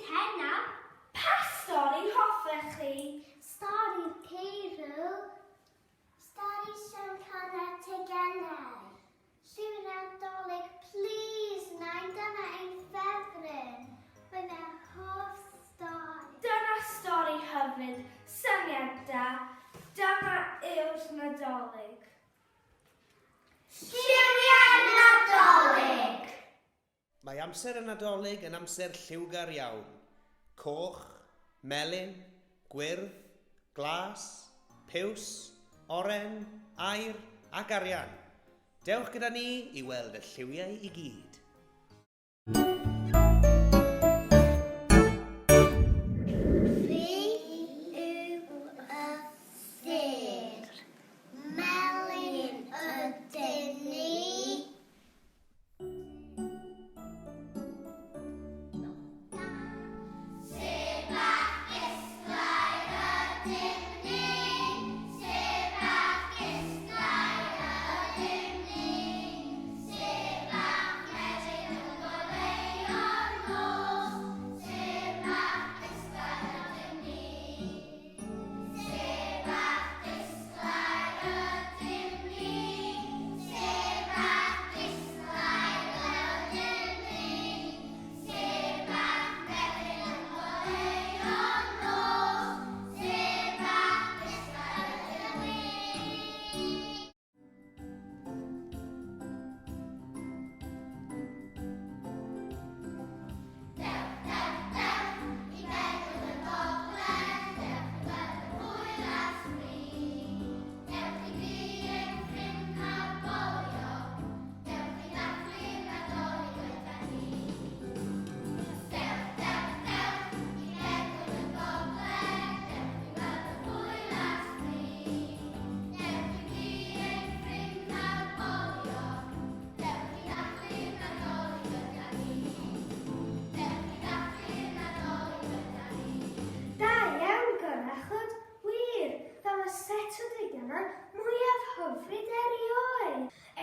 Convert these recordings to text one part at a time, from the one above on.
heno. Pa stori hoffech chi? Stori Ceirw. Stori Sian Canet Tegennau. Rhywun Nadolig, please, nain, dyna ein ffefryn. Mae'n e hoff stori. Dyna stori hyfryd, syniad da. Dyma yw'r Nadolig. Lliwiau'r Nadolig! Mae amser y Nadolig yn amser lliwgar iawn. Coch, melyn, gwyrdd, glas, piws, oren, aur ac arian. Dewch gyda ni i weld y lliwiau i gyd.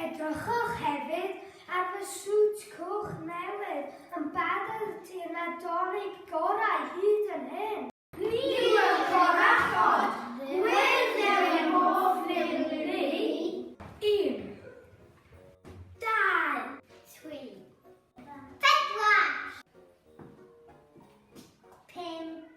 Edrychwch hefyd ar fy swt coch newydd yn badr ti'r Nadolig gorau hyd yn hyn. Ni yw'r gorachod, gwyrdd yw'r hoff lifri. 1, 2, 3, 4, 5, 3.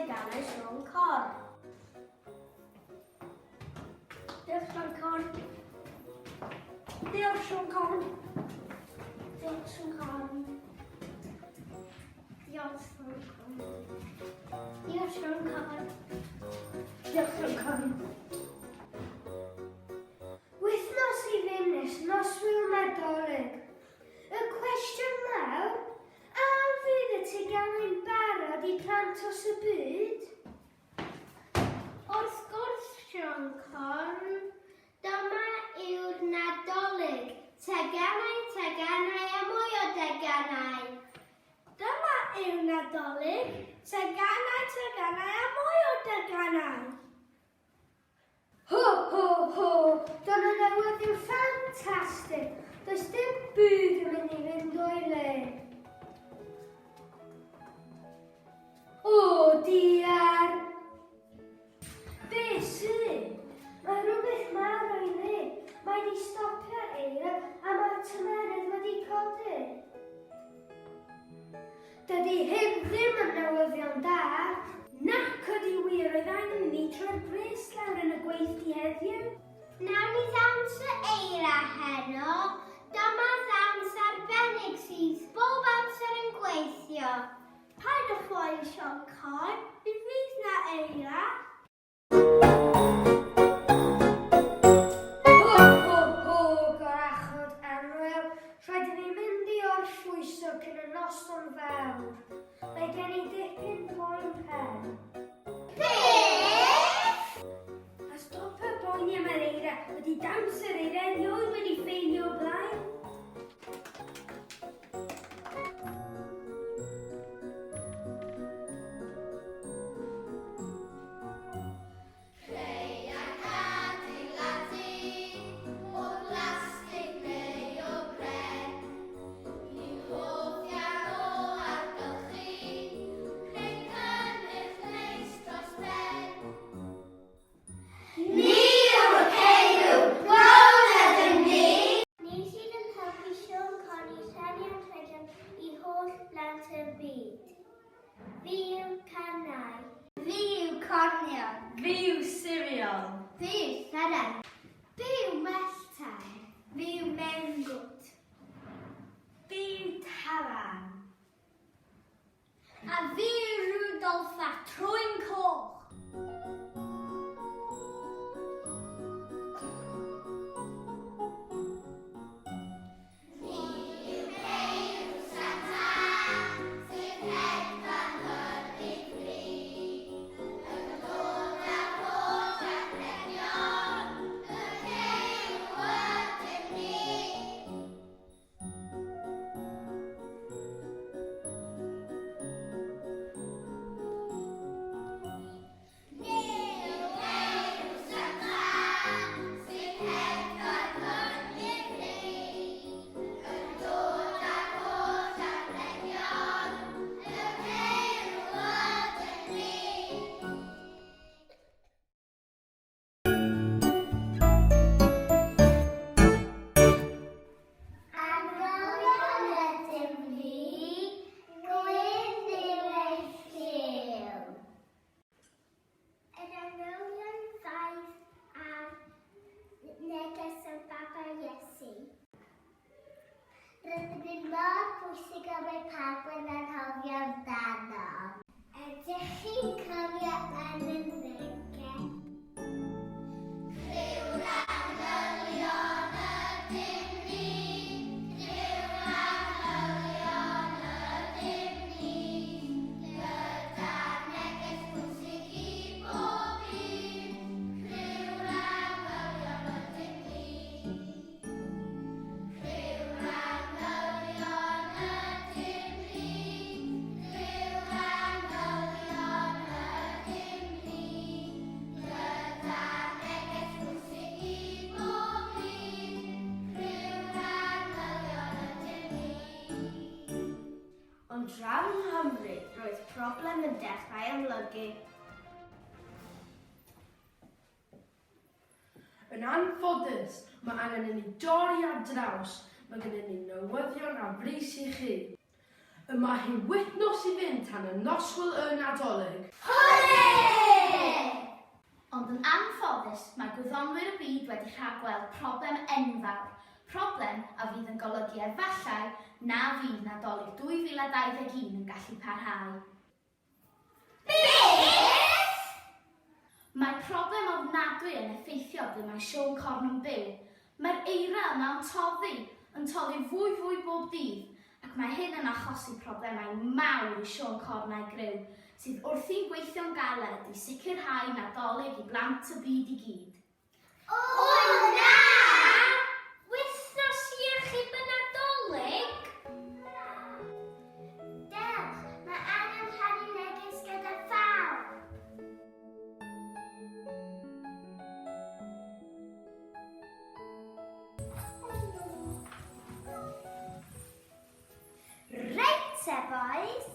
teganau Sion Corn. Diolch Sion Corn. Diolch Sion Corn. Diolch Sion Corn. Diolch Sion Corn. Diolch Sion Corn. Diolch Sion Corn. Wythnos I fynd nes noswyl Nadolig. Y cwestiwn nawr, a fydd y teganau'n barod I plantos y byd? Wrth gwrs, Sion Corn, dyma yw'r Nadolig. Teganau, teganau a mwy o deganau. Dyma yw'r Nadolig, teganau, teganau a mwy o deganau. Ho, ho, ho! Dyna newyddion ffantastig. Does dim byd yn mynd I fynd o'i le. O, diar! Be sy'n? Mae rhywbeth mawr o'i le. Mae di stopio eira a mae'r tymerydd wedi codi. Dydy hyn ddim yn newyddion da. Nac ydi wir oedd angen I ni troi'r bres lawr yn y gweithdi heddiw. Nawn ni ddawns y eira heno. Dyma ddawns arbennig sydd bob amser yn gweithio. Paid â chwael Sion Corn, mi fydd na eira. Ho, ho, ho, gorachod anwyl. Rhaid I ni mynd I orffwyso cyn y noson fawr. Mae gen I dipyn poen pen. Beth? A stop y boeni am yr eira. Ydy dawns yr eira erioed wedi ffeilio o blaen. Ni sydd yn helpu Sion Corn I rhannu atodion I holl blant y byd. Fi yw canau. Fi yw cornio. Fi yw cereal. Fi yw llyren. Fi yw melltair. Fi yw mengwt. Fi yw taran. A fi yw Rudolf a trwy'n coch. Rydyn ni mor bwysig am ei pawb yn anghofio amdano. Ydych chi'n cofio yn y nege? Criw'r manylion ydym ni, criw'r manylion ydym ni, gyda'r neges bwysig I bob un, criw'r manylion ydym ni. Ond draw yng Nghymru, roedd problem yn dechrau amlygu. Yn anffodus, mae angen I ni dorri ar draws. Mae gennym ni newyddion a frys I chi. Y mae hi'n wythnos I fynd tan y noswyl y Nadolig. Ond yn anffodus, mae gwyddonwyr y byd wedi rhagweld problem enfawr. Problem a fydd yn golygu efallai na fydd Nadolig 2021 yn gallu parhau. Beth? Mae problem ofnadwy yn effeithio ble mae Siôn Corn yn byw. Mae'r eira yma'n toddi fwy bob dydd, ac mae hyn yn achosi problemau mawr I Siôn Corn a'i Gryw, sydd wrthi'n gweithio'n galed I sicrhau Nadolig I blant y byd I gyd. O na! Wythnos iechyd y Nadolig? Dewch, mae angen rhannu neges gyda phawb. Reit boys,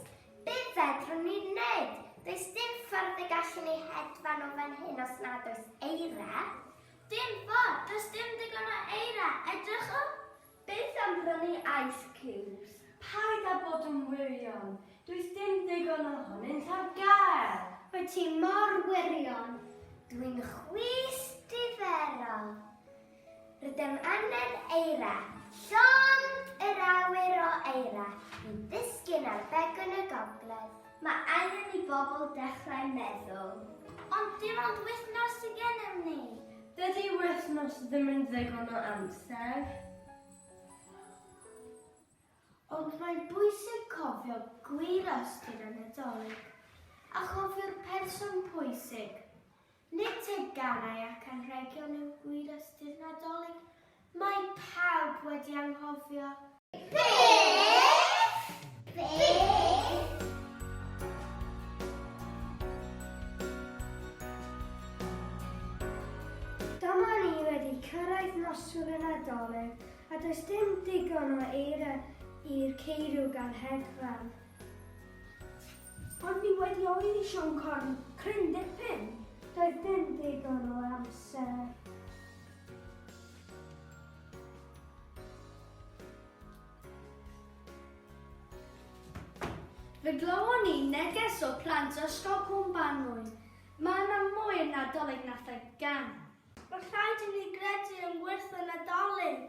be fedrwn ni wneud? Does dim ffordd y gallwn ni hedfan o fan hyn os nad oes eira. Dim ffordd, does dim digon o eira, edrychwch. Beth am brynu ice cubes? Paid â bod yn wirion. Does dim digon ohonynt ar gael. Wyt ti mor wirion. Dwi'n chwys diferol. Rydym angen eira. Llond yr awyr o eira. I ddisgyn ar begwn y gogledd. Mae angen I bobl dechrau meddwl. Ond dim ond wythnos sy gennym ni. Dydy wythnos ddim yn ddigon o amser. Ond mae'n bwysig cofio gwir ystyr y Nadolig. A chofio'r person pwysig. Nid teganau ac anrhegion yw gwir ystyr Nadolig. Mae pawb wedi anghofio. Beth? Dyma ni wedi cyrraedd noswyl y Nadolig a does dim digon o eira i'r ceirw gael hedfan. Ond ni wedi oed I Siôn Corn cryn dipyn. Doedd dim digon o amser. Fe glywon ni neges o plant ysgol Cwm Banwyn. Mae yna mwy yn Nadolig na Llyggan. Mae rhaid I ni gredu yn wrth y Nadolig.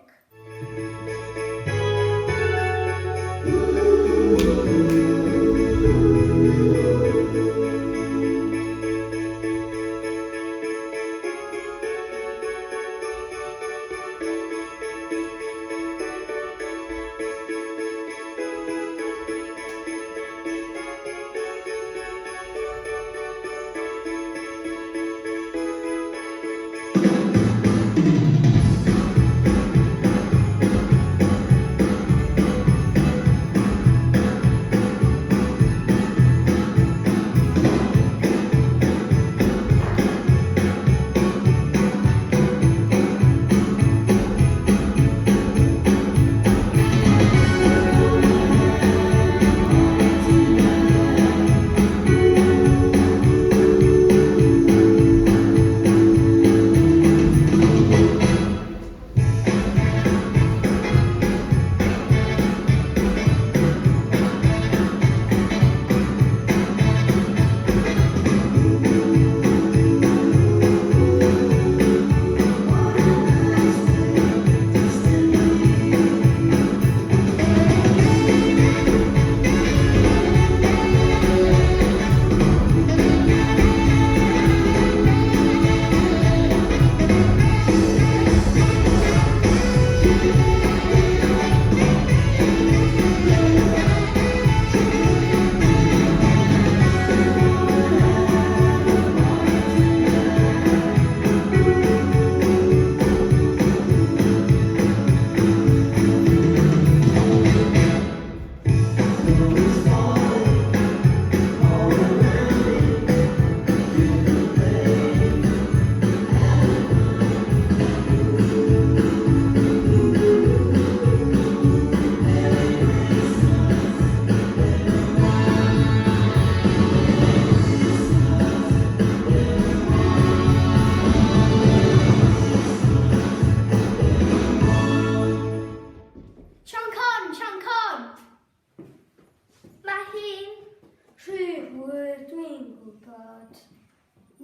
dwi'n gwybod.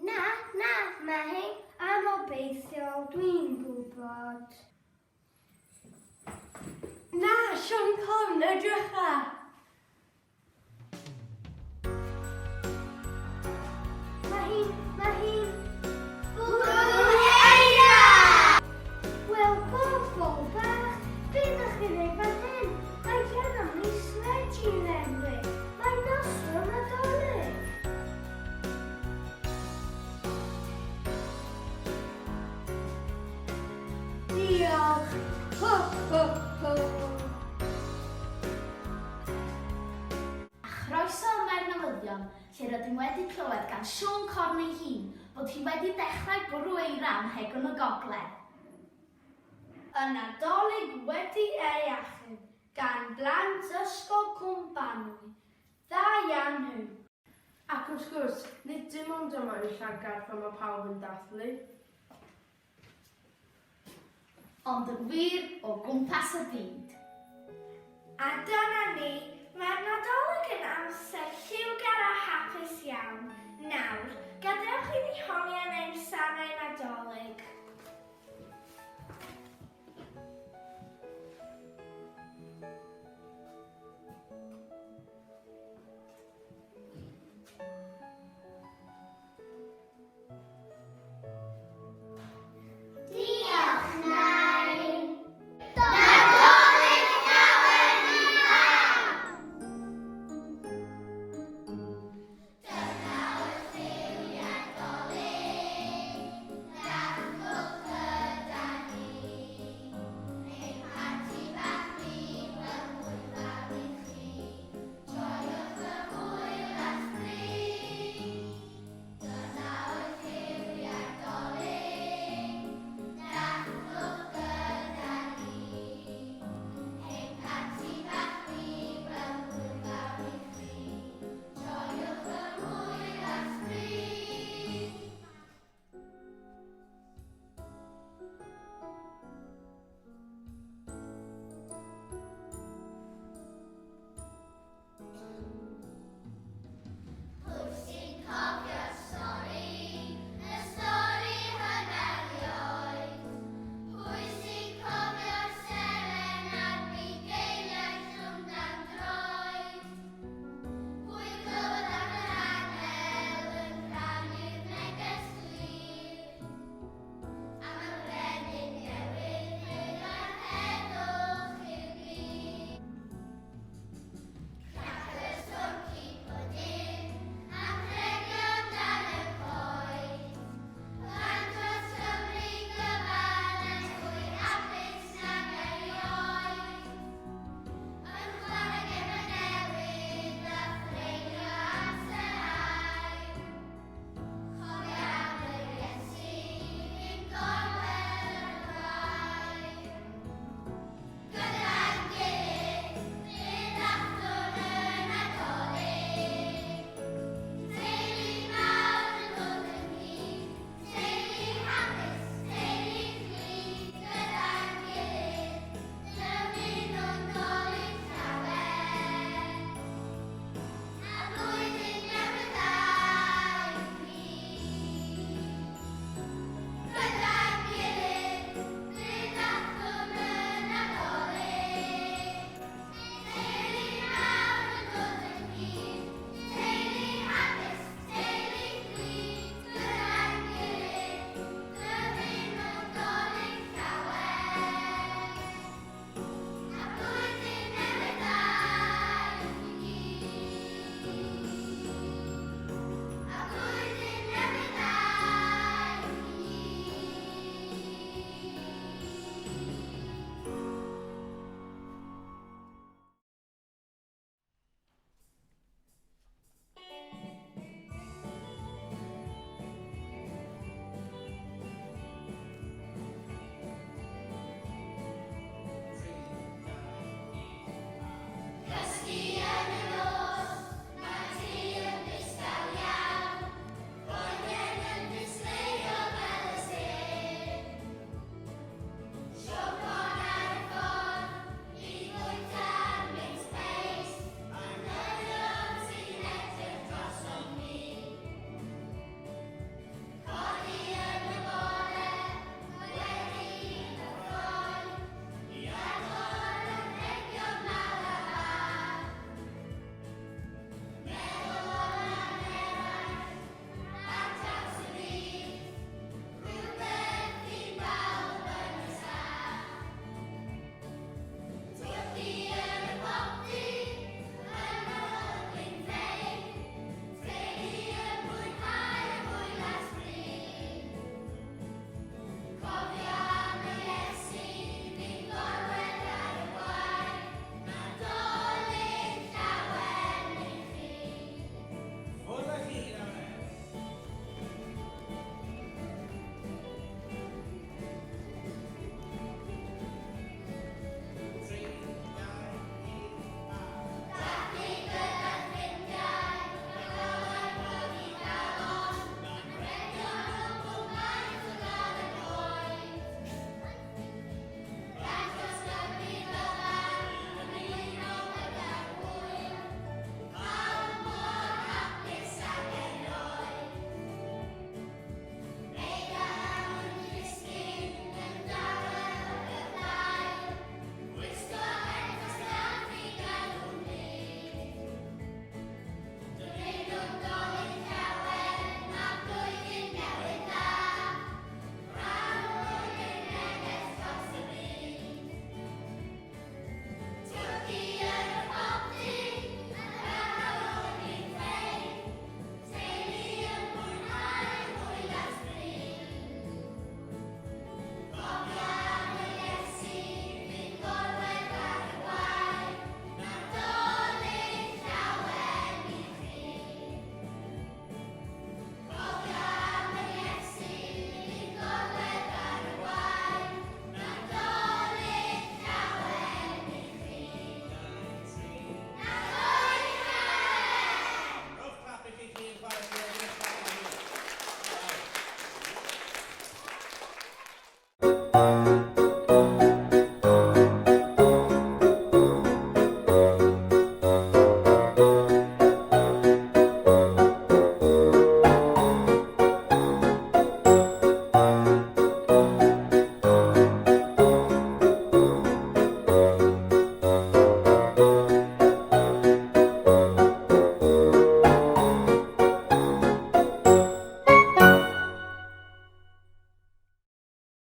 Na, mae hi. Am obeithiol, dwi'n gwybod. Na, Sean Corn, edrych ar. Mae hi'n... Eira! Wel, bobl bach, beth ydych chi'n ei fan hyn? Mae gen am ni sledge i'n enwi. Mae'n noswyl Nadolig. Diolch. Ho, ho, ho. A chroeso yma'r newyddion, lle rydym wedi clywed gan Sean Corn ei hun bod hi wedi dechrau bwrw eira am Hegon y Gogledd. Y Nadolig wedi ei achub gan blant ysgol cwmbanwy. Dda iawn nhw. Ac wrth gwrs, nid dim ond yma yn Llangard pan mae pawb yn dathlu. Ond yn wir o gwmpas y byd. A dyna ni, mae'r Nadolig yn amser lliwgar a hapus iawn. Nawr, gadewch i ni hongian ein sanau Nadolig.